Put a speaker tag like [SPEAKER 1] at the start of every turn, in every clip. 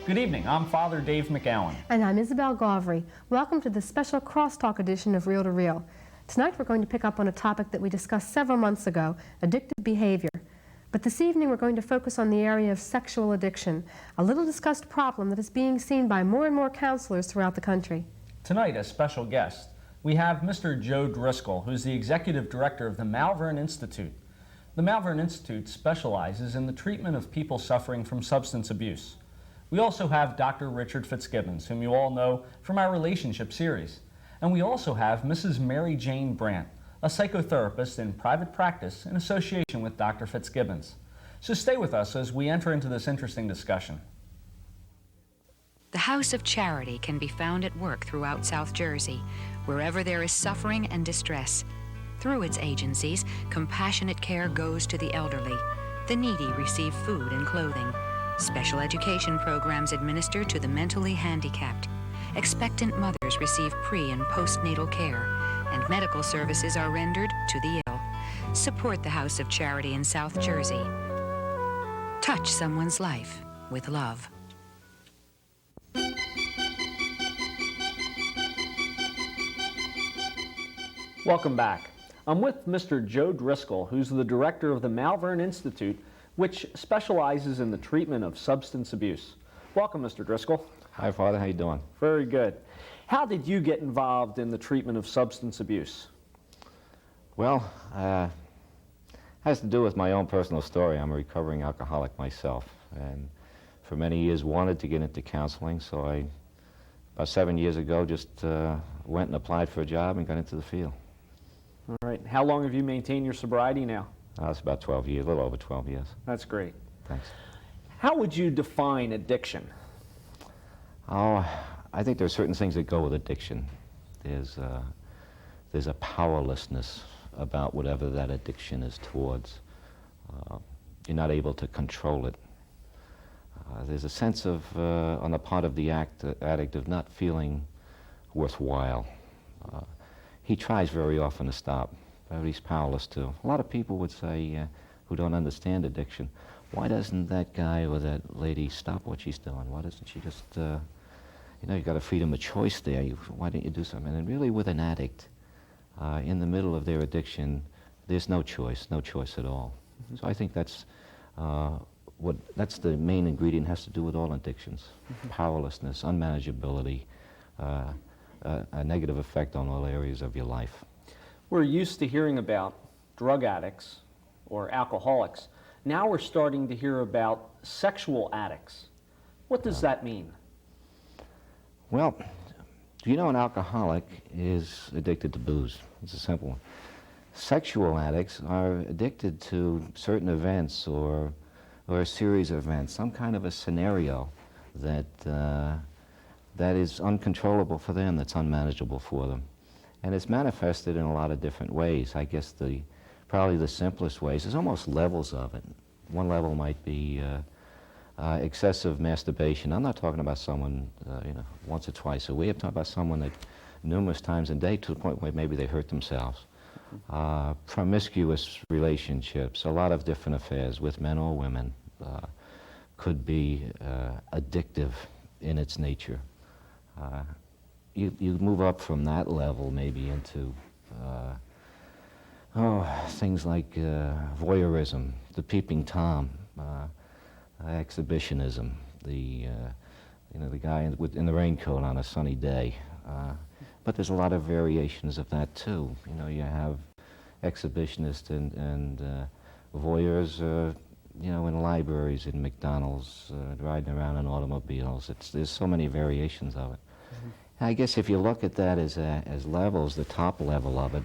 [SPEAKER 1] Good evening, I'm Father Dave McGowan.
[SPEAKER 2] And I'm Isabel Gauvery. Welcome to the special Crosstalk edition of Reel to Reel. Tonight we're going to pick up on a topic that we discussed several months ago, addictive behavior. But this evening we're going to focus on the area of sexual addiction, a little discussed problem that is being seen by more and more counselors throughout the country.
[SPEAKER 1] Tonight, as special guest, we have Mr. Joe Driscoll, who's the Executive Director of the Malvern Institute. The Malvern Institute specializes in the treatment of people suffering from substance abuse. We also have Dr. Richard Fitzgibbons, whom you all know from our relationship series. And we also have Mrs. Mary Jane Brandt, a psychotherapist in private practice in association with Dr. Fitzgibbons. So stay with us as we enter into this interesting discussion.
[SPEAKER 3] The House of Charity can be found at work throughout South Jersey, wherever there is suffering and distress. Through its agencies, compassionate care goes to the elderly. The needy receive food and clothing. Special education programs administered to the mentally handicapped. Expectant mothers receive pre- and postnatal care, and medical services are rendered to the ill. Support the House of Charity in South Jersey. Touch someone's life with love.
[SPEAKER 1] Welcome back. I'm with Mr. Joe Driscoll, who's the director of the Malvern Institute, which specializes in the treatment of substance abuse. Welcome, Mr. Driscoll.
[SPEAKER 4] Hi, Father. How you doing?
[SPEAKER 1] Very good. How did you get involved in the treatment of substance abuse?
[SPEAKER 4] Well, has to do with my own personal story. I'm a recovering alcoholic myself, and for many years wanted to get into counseling, so I, about 7 years ago, just went and applied for a job and got into the field.
[SPEAKER 1] All right. How long have you maintained your sobriety now?
[SPEAKER 4] It's about 12 years, a little over 12 years.
[SPEAKER 1] That's great.
[SPEAKER 4] Thanks.
[SPEAKER 1] How would you define addiction?
[SPEAKER 4] Oh, I think there are certain things that go with addiction. There's a powerlessness about whatever that addiction is towards. You're not able to control it. There's a sense of, on the part of the addict, of not feeling worthwhile. He tries very often to stop, but he's powerless too. A lot of people would say, who don't understand addiction, why doesn't that guy or that lady stop what she's doing? Why doesn't she just, you know, you've got a freedom of choice there. Why don't you do something? And really with an addict, in the middle of their addiction, there's no choice at all. Mm-hmm. So I think that's that's the main ingredient, has to do with all addictions. Mm-hmm. Powerlessness, unmanageability, a negative effect on all areas of your life.
[SPEAKER 1] We're used to hearing about drug addicts or alcoholics. Now we're starting to hear about sexual addicts. What does that mean?
[SPEAKER 4] Well, you know, an alcoholic is addicted to booze. It's a simple one. Sexual addicts are addicted to certain events or a series of events, some kind of a scenario that that is uncontrollable for them, that's unmanageable for them. And it's manifested in a lot of different ways. I guess probably the simplest ways, there's almost levels of it. One level might be excessive masturbation. I'm not talking about someone, you know, once or twice a week. I'm talking about someone that numerous times a day, to the point where maybe they hurt themselves. Promiscuous relationships, a lot of different affairs with men or women, could be addictive in its nature. You move up from that level maybe into things like voyeurism, the peeping Tom, exhibitionism, you know, the guy in the raincoat on a sunny day. But there's a lot of variations of that too. You know, you have exhibitionists and voyeurs, you know, in libraries, in McDonald's, riding around in automobiles. There's so many variations of it. Mm-hmm. I guess if you look at that as levels, the top level of it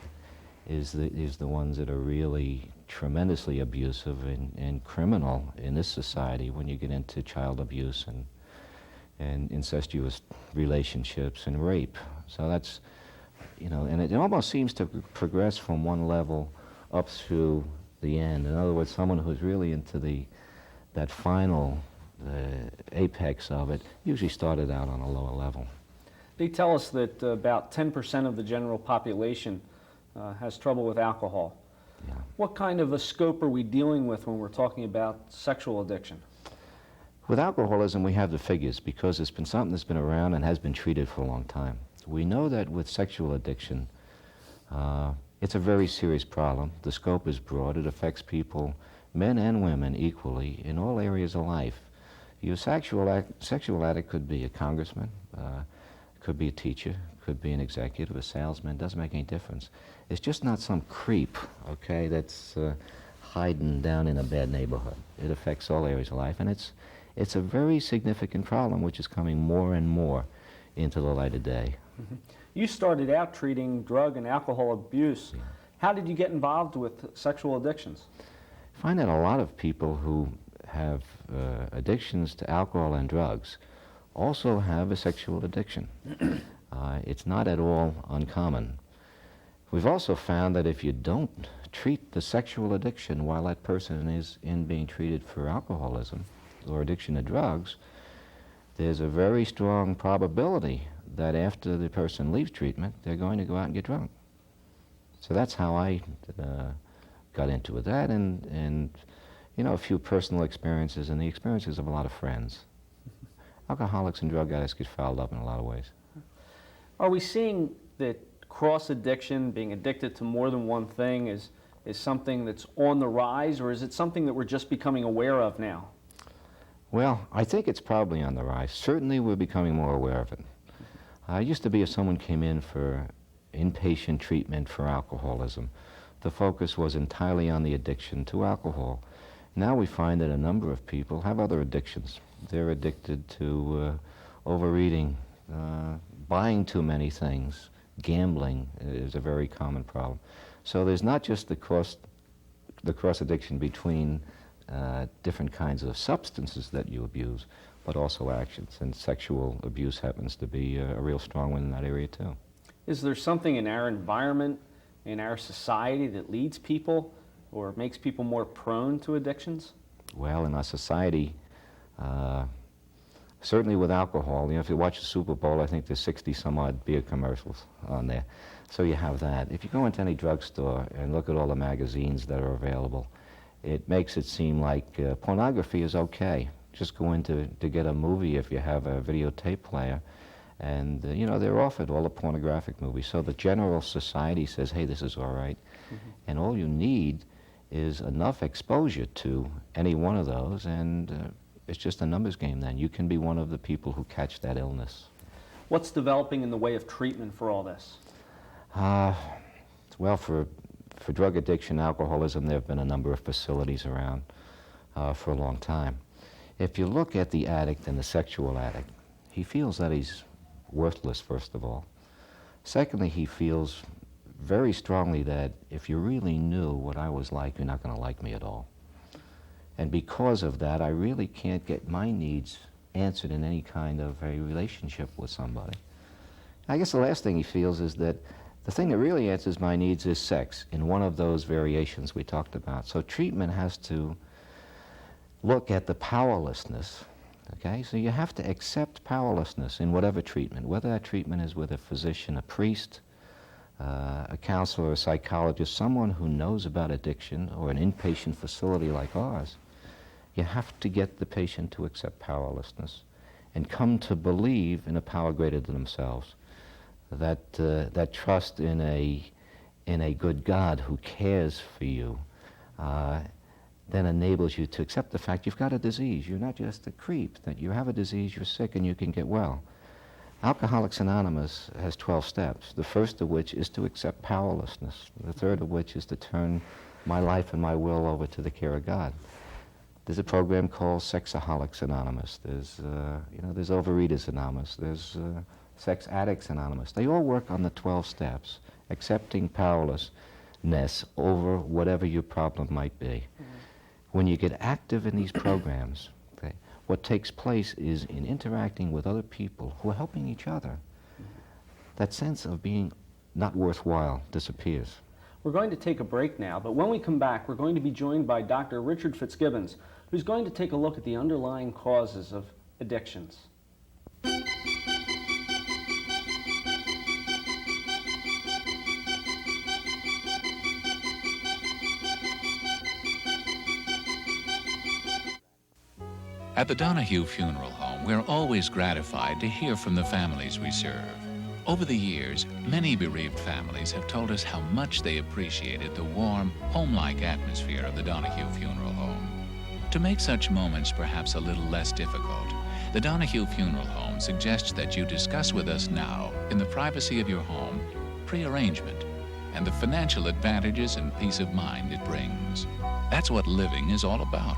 [SPEAKER 4] is the ones that are really tremendously abusive and criminal in this society, when you get into child abuse and incestuous relationships and rape. So that's, you know, and it almost seems to progress from one level up through the end. In other words, someone who's really into that final apex of it usually started out on a lower level.
[SPEAKER 1] They tell us that about 10% of the general population has trouble with alcohol.
[SPEAKER 4] Yeah.
[SPEAKER 1] What kind of a scope are we dealing with when we're talking about sexual addiction?
[SPEAKER 4] With alcoholism, we have the figures because it's been something that's been around and has been treated for a long time. We know that with sexual addiction, it's a very serious problem. The scope is broad. It affects people, men and women, equally in all areas of life. Your sexual addict could be a congressman, could be a teacher, could be an executive, a salesman, doesn't make any difference. It's just not some creep, okay, that's hiding down in a bad neighborhood. It affects all areas of life, and it's a very significant problem which is coming more and more into the light of day.
[SPEAKER 1] Mm-hmm. You started out treating drug and alcohol abuse.
[SPEAKER 4] Yeah.
[SPEAKER 1] How did you get involved with sexual addictions?
[SPEAKER 4] I find that a lot of people who have addictions to alcohol and drugs also have a sexual addiction. It's not at all uncommon. We've also found that if you don't treat the sexual addiction while that person is being treated for alcoholism or addiction to drugs, there's a very strong probability that after the person leaves treatment, they're going to go out and get drunk. So that's how I got into it. That and you know, a few personal experiences and the experiences of a lot of friends. Alcoholics and drug addicts get fouled up in a lot of ways.
[SPEAKER 1] Are we seeing that cross-addiction, being addicted to more than one thing, is something that's on the rise, or is it something that we're just becoming aware of now?
[SPEAKER 4] Well, I think it's probably on the rise. Certainly we're becoming more aware of it. It used to be if someone came in for inpatient treatment for alcoholism, the focus was entirely on the addiction to alcohol. Now we find that a number of people have other addictions. They're addicted to overeating, buying too many things. Gambling is a very common problem. So there's not just the cross addiction between different kinds of substances that you abuse, but also actions. And sexual abuse happens to be a real strong one in that area too.
[SPEAKER 1] Is there something in our environment, in our society, that leads people or makes people more prone to addictions?
[SPEAKER 4] Well, in our society, certainly with alcohol, you know, if you watch the Super Bowl, I think there's 60 some odd beer commercials on there. So you have that. If you go into any drugstore and look at all the magazines that are available, it makes it seem like pornography is okay. Just go in to get a movie if you have a videotape player, and you know, they're offered all the pornographic movies. So the general society says, hey, this is all right. Mm-hmm. And all you need is enough exposure to any one of those, and it's just a numbers game then. You can be one of the people who catch that illness.
[SPEAKER 1] What's developing in the way of treatment for all this?
[SPEAKER 4] Well, for drug addiction, alcoholism, there have been a number of facilities around for a long time. If you look at the addict and the sexual addict, he feels that he's worthless, first of all. Secondly, he feels very strongly that if you really knew what I was like, you're not going to like me at all. And because of that, I really can't get my needs answered in any kind of a relationship with somebody. I guess the last thing he feels is that the thing that really answers my needs is sex, in one of those variations we talked about. So treatment has to look at the powerlessness, okay? So you have to accept powerlessness in whatever treatment, whether that treatment is with a physician, a priest, a counselor, a psychologist, someone who knows about addiction, or an inpatient facility like ours. You have to get the patient to accept powerlessness and come to believe in a power greater than themselves. That trust in a good God who cares for you then enables you to accept the fact you've got a disease. You're not just a creep, that you have a disease, you're sick, and you can get well. Alcoholics Anonymous has 12 steps, the first of which is to accept powerlessness, the third of which is to turn my life and my will over to the care of God. There's a program called Sexaholics Anonymous. There's Overeaters Anonymous. There's Sex Addicts Anonymous. They all work on the 12 steps, accepting powerlessness over whatever your problem might be. Mm-hmm. When you get active in these programs, okay, what takes place is in interacting with other people who are helping each other, mm-hmm, that sense of being not worthwhile disappears.
[SPEAKER 1] We're going to take a break now, but when we come back, we're going to be joined by Dr. Richard Fitzgibbons, who's going to take a look at the underlying causes of addictions.
[SPEAKER 5] At the Donahue Funeral Home, we're always gratified to hear from the families we serve. Over the years, many bereaved families have told us how much they appreciated the warm, home-like atmosphere of the Donahue Funeral Home. To make such moments perhaps a little less difficult, the Donahue Funeral Home suggests that you discuss with us now, in the privacy of your home, pre-arrangement and the financial advantages and peace of mind it brings. That's what living is all about.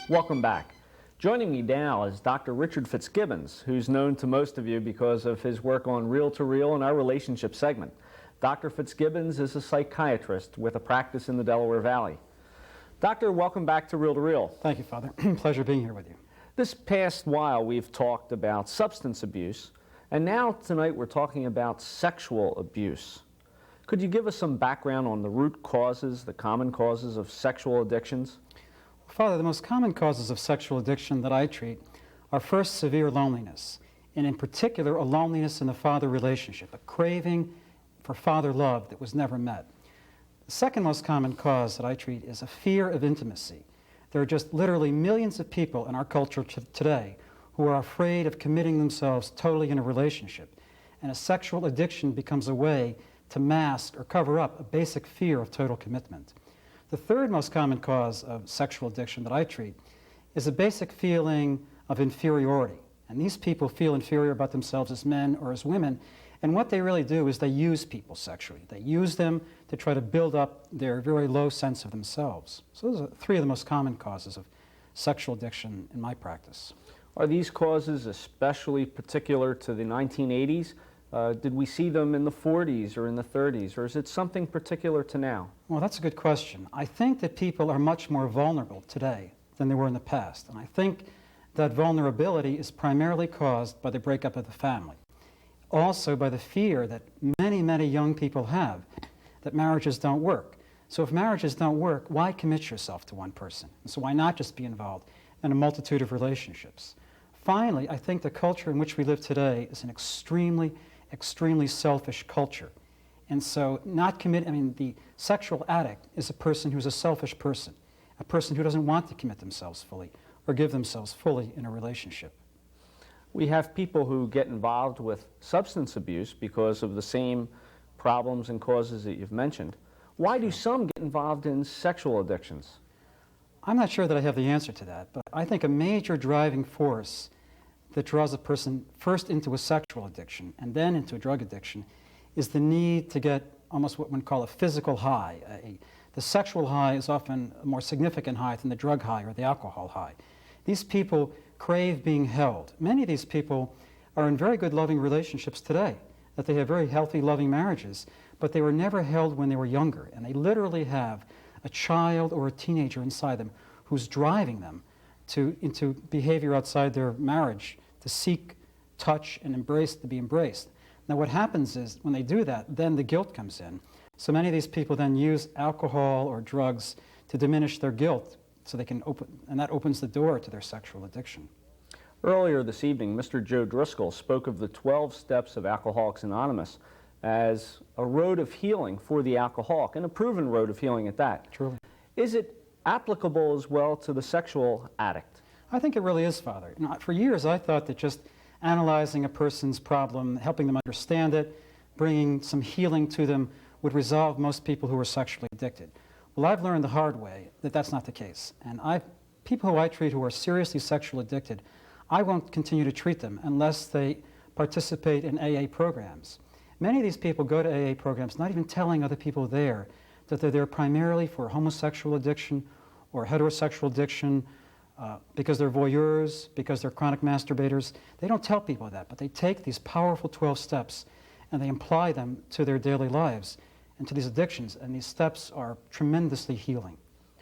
[SPEAKER 1] Welcome back. Joining me now is Dr. Richard Fitzgibbons, who's known to most of you because of his work on Reel to Reel and our relationship segment. Dr. Fitzgibbons is a psychiatrist with a practice in the Delaware Valley. Doctor, welcome back to Reel to Reel.
[SPEAKER 6] Thank you, Father. Pleasure being here with you.
[SPEAKER 1] This past while we've talked about substance abuse, and now tonight we're talking about sexual abuse. Could you give us some background on the root causes, the common causes of sexual addictions?
[SPEAKER 6] Father, the most common causes of sexual addiction that I treat are first severe loneliness, and in particular a loneliness in the father relationship, a craving for father love that was never met. The second most common cause that I treat is a fear of intimacy. There are just literally millions of people in our culture today who are afraid of committing themselves totally in a relationship, and a sexual addiction becomes a way to mask or cover up a basic fear of total commitment. The third most common cause of sexual addiction that I treat is a basic feeling of inferiority. And these people feel inferior about themselves as men or as women, and what they really do is they use people sexually. They use them to try to build up their very low sense of themselves. So those are three of the most common causes of sexual addiction in my practice.
[SPEAKER 1] Are these causes especially particular to the 1980s? Did we see them in the 40s or in the 30s, or is it something particular to now?
[SPEAKER 6] Well, that's a good question. I think that people are much more vulnerable today than they were in the past, and I think that vulnerability is primarily caused by the breakup of the family. Also by the fear that many, many young people have that marriages don't work. So if marriages don't work, why commit yourself to one person? And so why not just be involved in a multitude of relationships? Finally, I think the culture in which we live today is an extremely selfish culture. And so the sexual addict is a person who's a selfish person, a person who doesn't want to commit themselves fully or give themselves fully in a relationship.
[SPEAKER 1] We have people who get involved with substance abuse because of the same problems and causes that you've mentioned. Why do some get involved in sexual addictions?
[SPEAKER 6] I'm not sure that I have the answer to that, but I think a major driving force that draws a person first into a sexual addiction and then into a drug addiction is the need to get almost what one would call a physical high. The sexual high is often a more significant high than the drug high or the alcohol high. These people crave being held. Many of these people are in very good loving relationships today, that they have very healthy loving marriages, but they were never held when they were younger, and they literally have a child or a teenager inside them who's driving them into behavior outside their marriage, to seek, touch, and embrace, to be embraced. Now what happens is, when they do that, then the guilt comes in. So many of these people then use alcohol or drugs to diminish their guilt, so they can and that opens the door to their sexual addiction.
[SPEAKER 1] Earlier this evening, Mr. Joe Driscoll spoke of the 12 steps of Alcoholics Anonymous as a road of healing for the alcoholic, and a proven road of healing at that.
[SPEAKER 6] Truly.
[SPEAKER 1] Is it applicable as well to the sexual addict?
[SPEAKER 6] I think it really is, Father. For years I thought that just analyzing a person's problem, helping them understand it, bringing some healing to them would resolve most people who are sexually addicted. Well, I've learned the hard way that that's not the case. And people who I treat who are seriously sexually addicted, I won't continue to treat them unless they participate in AA programs. Many of these people go to AA programs not even telling other people there that they're there primarily for homosexual addiction or heterosexual addiction, because they're voyeurs, because they're chronic masturbators. They don't tell people that, but they take these powerful 12 steps and they apply them to their daily lives and to these addictions, and these steps are tremendously healing.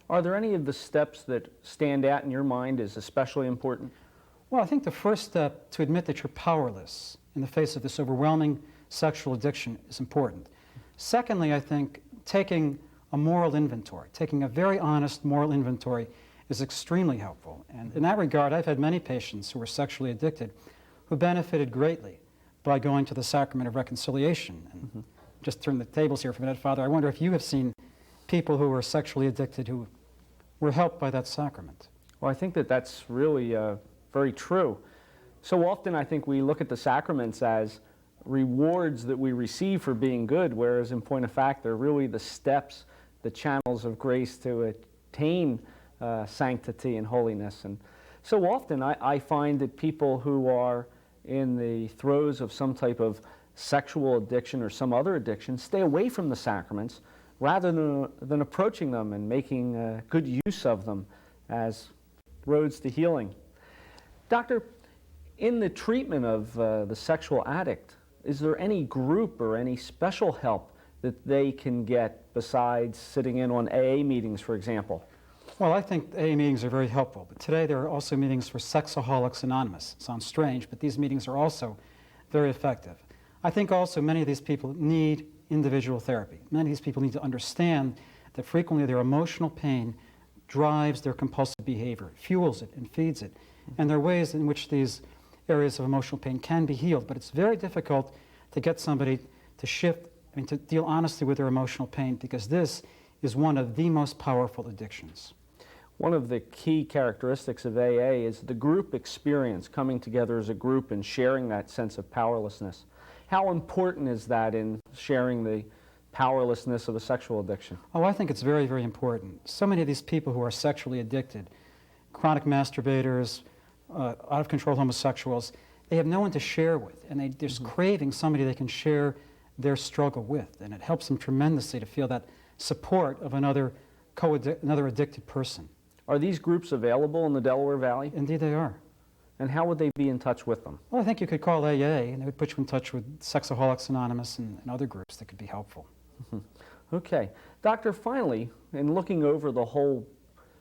[SPEAKER 1] Are there any of the steps that stand out in your mind as especially important?
[SPEAKER 6] Well, I think the first step, to admit that you're powerless in the face of this overwhelming sexual addiction, is important. Secondly, I think taking a moral inventory, taking a very honest moral inventory, is extremely helpful. And in that regard, I've had many patients who were sexually addicted who benefited greatly by going to the sacrament of reconciliation. And just turn the tables here for a minute, Father. I wonder if you have seen people who were sexually addicted who were helped by that sacrament.
[SPEAKER 1] Well, I think that that's really very true. So often I think we look at the sacraments as rewards that we receive for being good, whereas in point of fact, they're really the steps, the channels of grace to attain sanctity and holiness. And so often I find that people who are in the throes of some type of sexual addiction or some other addiction stay away from the sacraments rather than approaching them and making good use of them as roads to healing. Doctor, in the treatment of the sexual addict, is there any group or any special help that they can get besides sitting in on AA meetings, for example?
[SPEAKER 6] Well, I think AA meetings are very helpful, but today there are also meetings for Sexaholics Anonymous. Sounds strange, but these meetings are also very effective. I think also many of these people need individual therapy. Many of these people need to understand that frequently their emotional pain drives their compulsive behavior, fuels it and feeds it. And there are ways in which these areas of emotional pain can be healed, but it's very difficult to get somebody to shift, to deal honestly with their emotional pain, because this is one of the most powerful addictions.
[SPEAKER 1] One of the key characteristics of AA is the group experience, coming together as a group and sharing that sense of powerlessness. How important is that in sharing the powerlessness of a sexual addiction?
[SPEAKER 6] Oh, I think it's very, very important. So many of these people who are sexually addicted, chronic masturbators, out-of-control homosexuals, they have no one to share with, and they're just craving somebody they can share their struggle with, and it helps them tremendously to feel that support of another addicted person.
[SPEAKER 1] Are these groups available in the Delaware Valley?
[SPEAKER 6] Indeed they are.
[SPEAKER 1] And how would they be in touch with them?
[SPEAKER 6] Well, I think you could call AA, and they would put you in touch with Sexaholics Anonymous and other groups that could be helpful.
[SPEAKER 1] Okay. Doctor, finally, in looking over the whole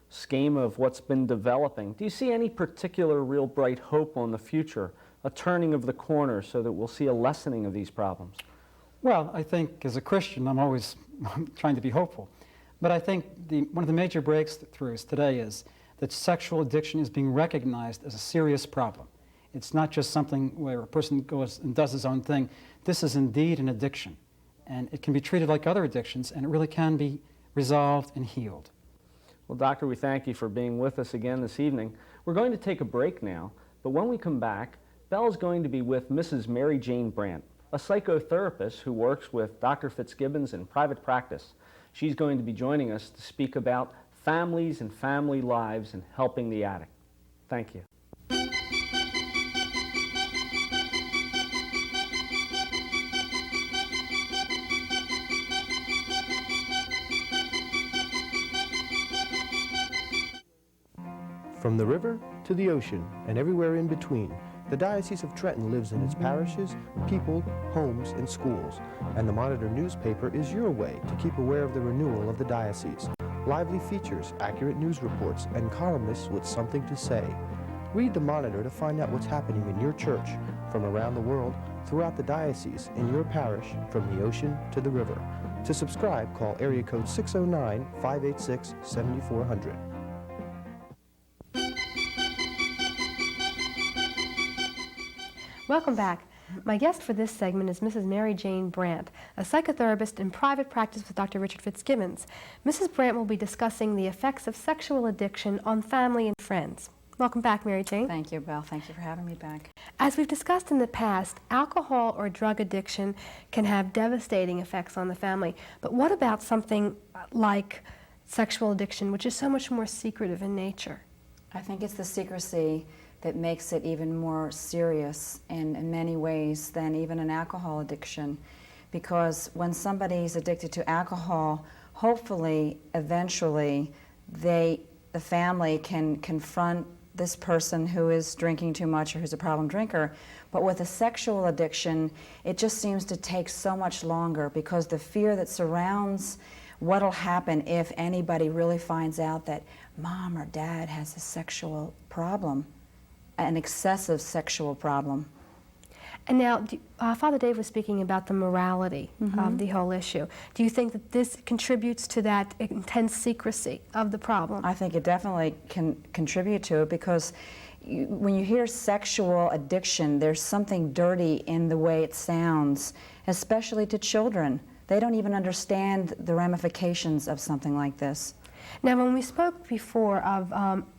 [SPEAKER 1] scheme of what's been developing, do you see any particular real bright hope on the future, a turning of the corner so that we'll see a lessening of these problems?
[SPEAKER 6] Well, I think as a Christian, I'm always trying to be hopeful. But I think one of the major breakthroughs today is that sexual addiction is being recognized as a serious problem. It's not just something where a person goes and does his own thing. This is indeed an addiction. And it can be treated like other addictions, and it really can be resolved and healed.
[SPEAKER 1] Well, Doctor, we thank you for being with us again this evening. We're going to take a break now, but when we come back, Belle's going to be with Mrs. Mary Jane Brandt, a psychotherapist who works with Dr. Fitzgibbons in private practice. She's going to be joining us to speak about families and family lives and helping the addict. Thank you.
[SPEAKER 7] From the river to the ocean and everywhere in between, the Diocese of Trenton lives in its parishes, people, homes, and schools. And the Monitor newspaper is your way to keep aware of the renewal of the diocese. Lively features, accurate news reports, and columnists with something to say. Read the Monitor to find out what's happening in your church, from around the world, throughout the diocese, in your parish, from the ocean to the river. To subscribe, call area code 609-586-7400.
[SPEAKER 2] Welcome back. My guest for this segment is Mrs. Mary Jane Brandt, a psychotherapist in private practice with Dr. Richard Fitzgibbons. Mrs. Brandt will be discussing the effects of sexual addiction on family and friends. Welcome back, Mary Jane.
[SPEAKER 8] Thank you, Belle. Thank you for having me back.
[SPEAKER 2] As we've discussed in the past, alcohol or drug addiction can have devastating effects on the family. But what about something like sexual addiction, which is so much more secretive in nature?
[SPEAKER 8] I think it's the secrecy that makes it even more serious in many ways than even an alcohol addiction. Because when somebody's addicted to alcohol, hopefully, eventually, the family can confront this person who is drinking too much or who's a problem drinker. But with a sexual addiction, it just seems to take so much longer because the fear that surrounds what'll happen if anybody really finds out that mom or dad has a sexual problem, an excessive sexual problem.
[SPEAKER 2] And now, Father Dave was speaking about the morality of the whole issue. Do you think that this contributes to that intense secrecy of the problem?
[SPEAKER 8] I think it definitely can contribute to it because when you hear sexual addiction, there's something dirty in the way it sounds, especially to children. They don't even understand the ramifications of something like this.
[SPEAKER 2] Now, when we spoke before of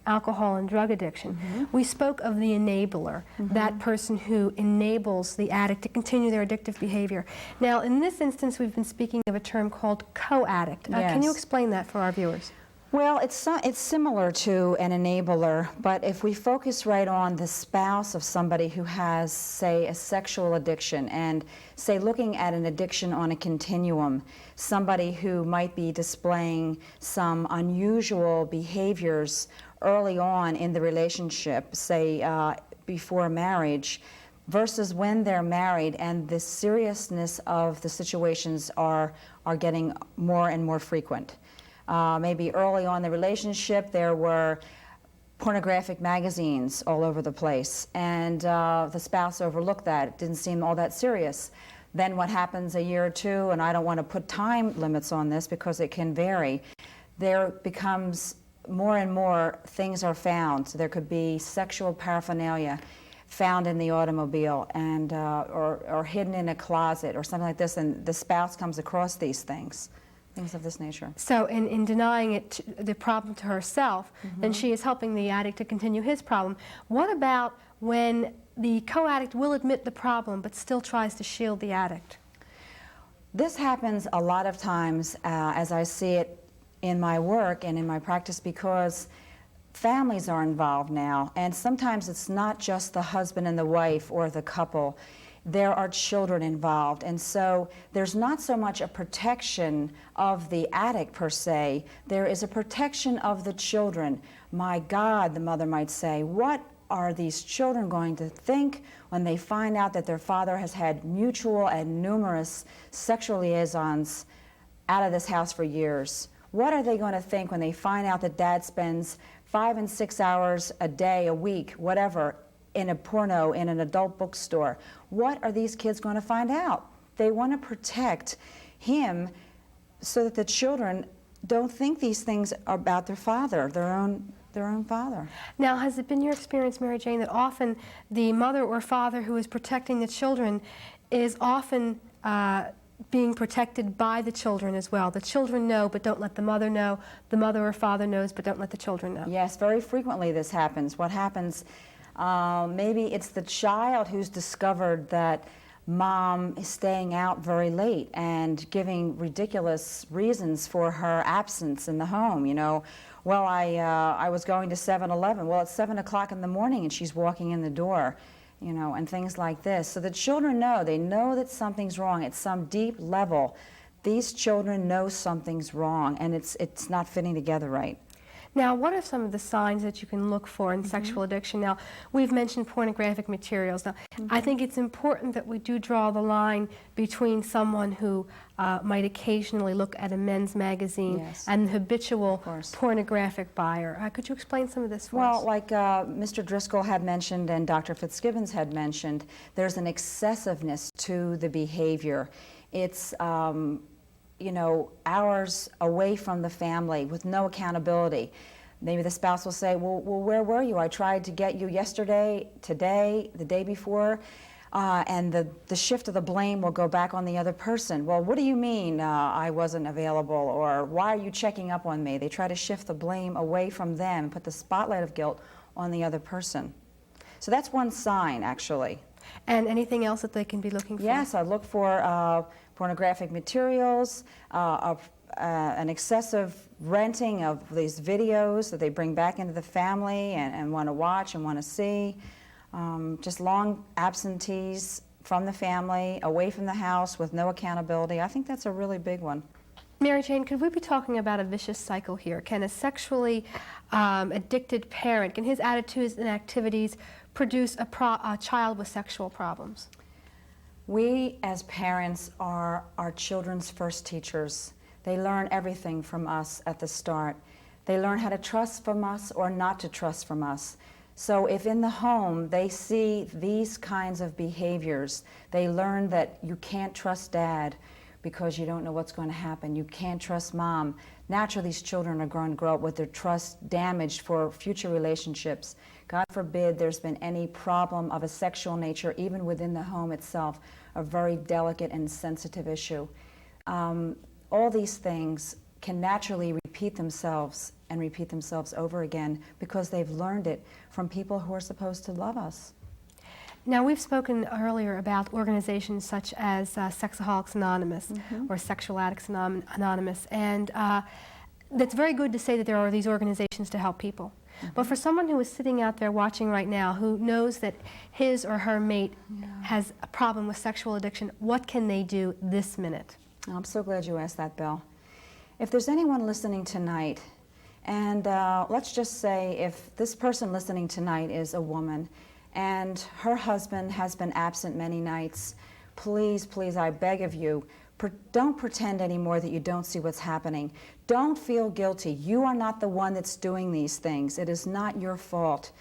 [SPEAKER 2] alcohol and drug addiction, we spoke of the enabler, that person who enables the addict to continue their addictive behavior. Now, in this instance, we've been speaking of a term called co-addict. Can you explain that for our viewers?
[SPEAKER 8] Well, it's similar to an enabler, but if we focus right on the spouse of somebody who has, say, a sexual addiction, and say looking at an addiction on a continuum, somebody who might be displaying some unusual behaviors early on in the relationship, say before marriage, versus when they're married, and the seriousness of the situations are getting more and more frequent. Maybe early on in the relationship, there were pornographic magazines all over the place, and the spouse overlooked that. It didn't seem all that serious. Then what happens a year or two, and I don't want to put time limits on this because it can vary, there becomes more and more things are found. So there could be sexual paraphernalia found in the automobile, and or hidden in a closet or something like this, and the spouse comes across these things of this nature.
[SPEAKER 2] So in denying it the problem to herself, then she is helping the addict to continue his problem. What about when the co-addict will admit the problem but still tries to shield the addict?
[SPEAKER 8] This happens a lot of times as I see it in my work and in my practice, because families are involved now, and sometimes it's not just the husband and the wife or the couple. There are children involved, and so there's not so much a protection of the addict per se, there is a protection of the children. My God, the mother might say, what are these children going to think when they find out that their father has had mutual and numerous sexual liaisons out of this house for years? What are they going to think when they find out that dad spends 5 and 6 hours a day, a week, whatever, in a porno, in an adult bookstore? What are these kids going to find out? They want to protect him so that the children don't think these things are about their father, their own father.
[SPEAKER 2] Now, has it been your experience, Mary Jane, that often the mother or father who is protecting the children is often being protected by the children as well? The children know but don't let the mother know. The mother or father knows but don't let the children know.
[SPEAKER 8] Yes, very frequently this happens. What happens, maybe it's the child who's discovered that mom is staying out very late and giving ridiculous reasons for her absence in the home. You know, well, I was going to 7-Eleven. Well, it's 7 o'clock in the morning and she's walking in the door, you know, and things like this. So the children know, they know that something's wrong at some deep level. These children know something's wrong, and it's not fitting together right.
[SPEAKER 2] Now, what are some of the signs that you can look for in sexual addiction? Now, we've mentioned pornographic materials. Now, I think it's important that we do draw the line between someone who might occasionally look at a men's magazine and the habitual pornographic buyer. Could you explain some of this for us?
[SPEAKER 8] Well, like Mr. Driscoll had mentioned and Dr. Fitzgibbons had mentioned, there's an excessiveness to the behavior. It's you know, hours away from the family with no accountability. Maybe the spouse will say, well, where were you? I tried to get you yesterday, today, the day before, and the shift of the blame will go back on the other person. Well, what do you mean I wasn't available, or why are you checking up on me? They try to shift the blame away from them and put the spotlight of guilt on the other person. So that's one sign, actually.
[SPEAKER 2] And anything else that they can be looking for?
[SPEAKER 8] Yes, I look for pornographic materials, an excessive renting of these videos that they bring back into the family and want to watch and want to see, just long absentees from the family, away from the house with no accountability. I think that's a really big one.
[SPEAKER 2] Mary Jane, could we be talking about a vicious cycle here? Can a sexually addicted parent, can his attitudes and activities produce a child with sexual problems?
[SPEAKER 8] We as parents are our children's first teachers. They learn everything from us at the start. They learn how to trust from us or not to trust from us. So if in the home they see these kinds of behaviors, they learn that you can't trust dad because you don't know what's going to happen. You can't trust mom. Naturally, these children are going to grow up with their trust damaged for future relationships. God forbid there's been any problem of a sexual nature, even within the home itself, a very delicate and sensitive issue. all these things can naturally repeat themselves and repeat themselves over again because they've learned it from people who are supposed to love us.
[SPEAKER 2] Now, we've spoken earlier about organizations such as Sexaholics Anonymous or Sexual Addicts Anonymous, and that's very good to say that there are these organizations to help people. But for someone who is sitting out there watching right now who knows that his or her mate has a problem with sexual addiction, what can they do this minute?
[SPEAKER 8] I'm so glad you asked that, Bill. If there's anyone listening tonight, and let's just say if this person listening tonight is a woman and her husband has been absent many nights, please, please, I beg of you, don't pretend anymore that you don't see what's happening. Don't feel guilty. You are not the one that's doing these things. It is not your fault.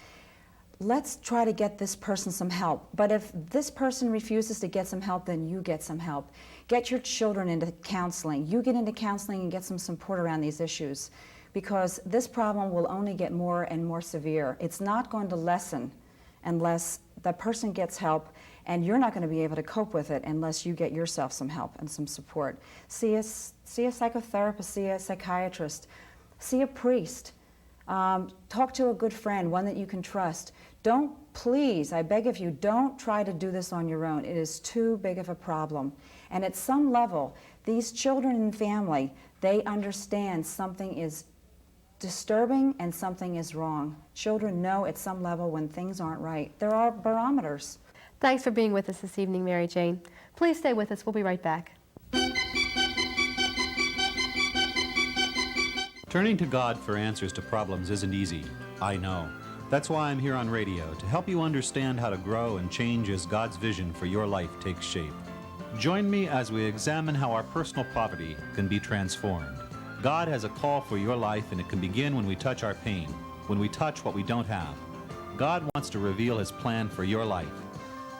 [SPEAKER 8] Let's try to get this person some help. But if this person refuses to get some help, then you get some help. Get your children into counseling. You get into counseling and get some support around these issues, because this problem will only get more and more severe. It's not going to lessen unless the person gets help, and you're not going to be able to cope with it unless you get yourself some help and some support. See a psychotherapist, see a psychiatrist, see a priest, talk to a good friend, one that you can trust. Don't, please, I beg of you, don't try to do this on your own. It is too big of a problem. And at some level, these children and family, they understand something is disturbing and something is wrong. Children know at some level when things aren't right. There are barometers.
[SPEAKER 2] Thanks for being with us this evening, Mary Jane. Please stay with us. We'll be right back.
[SPEAKER 9] Turning to God for answers to problems isn't easy, I know. That's why I'm here on radio, to help you understand how to grow and change as God's vision for your life takes shape. Join me as we examine how our personal poverty can be transformed. God has a call for your life, and it can begin when we touch our pain, when we touch what we don't have. God wants to reveal His plan for your life.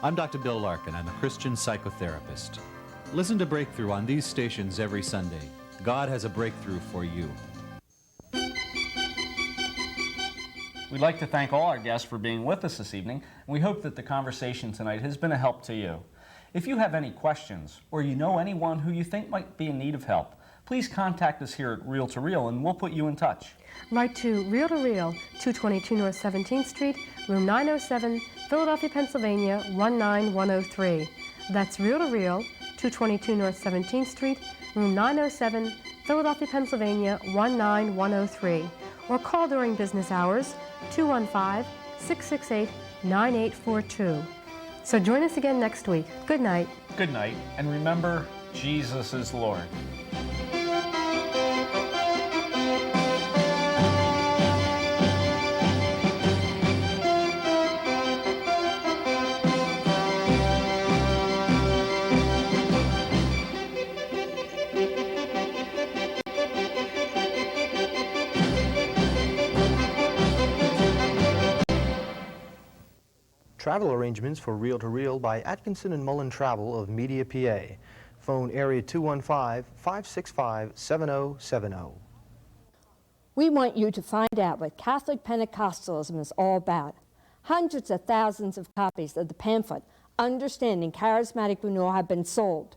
[SPEAKER 9] I'm Dr. Bill Larkin. I'm a Christian psychotherapist. Listen to Breakthrough on these stations every Sunday. God has a breakthrough for you.
[SPEAKER 1] We'd like to thank all our guests for being with us this evening, and we hope that the conversation tonight has been a help to you. If you have any questions, or you know anyone who you think might be in need of help, please contact us here at Reel to Reel, and we'll put you in touch.
[SPEAKER 2] Write to Reel, 222 North 17th Street, room 907, Philadelphia, Pennsylvania, 19103. That's Reel, 222 North 17th Street, room 907, Philadelphia, Pennsylvania, 19103. Or call during business hours, 215-668-9842. So join us again next week. Good night.
[SPEAKER 1] Good night, and remember, Jesus is Lord.
[SPEAKER 7] Travel arrangements for Reel to Reel by Atkinson and Mullen Travel of Media, PA. Phone area 215-565-7070.
[SPEAKER 10] We want you to find out what Catholic Pentecostalism is all about. Hundreds of thousands of copies of the pamphlet, Understanding Charismatic Renewal, have been sold.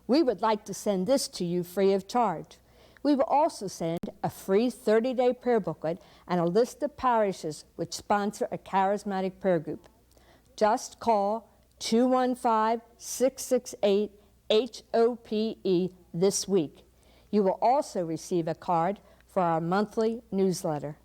[SPEAKER 10] We would like to send this to you free of charge. We will also send a free 30-day prayer booklet and a list of parishes which sponsor a charismatic prayer group. Just call 215-668-HOPE this week. You will also receive a card for our monthly newsletter.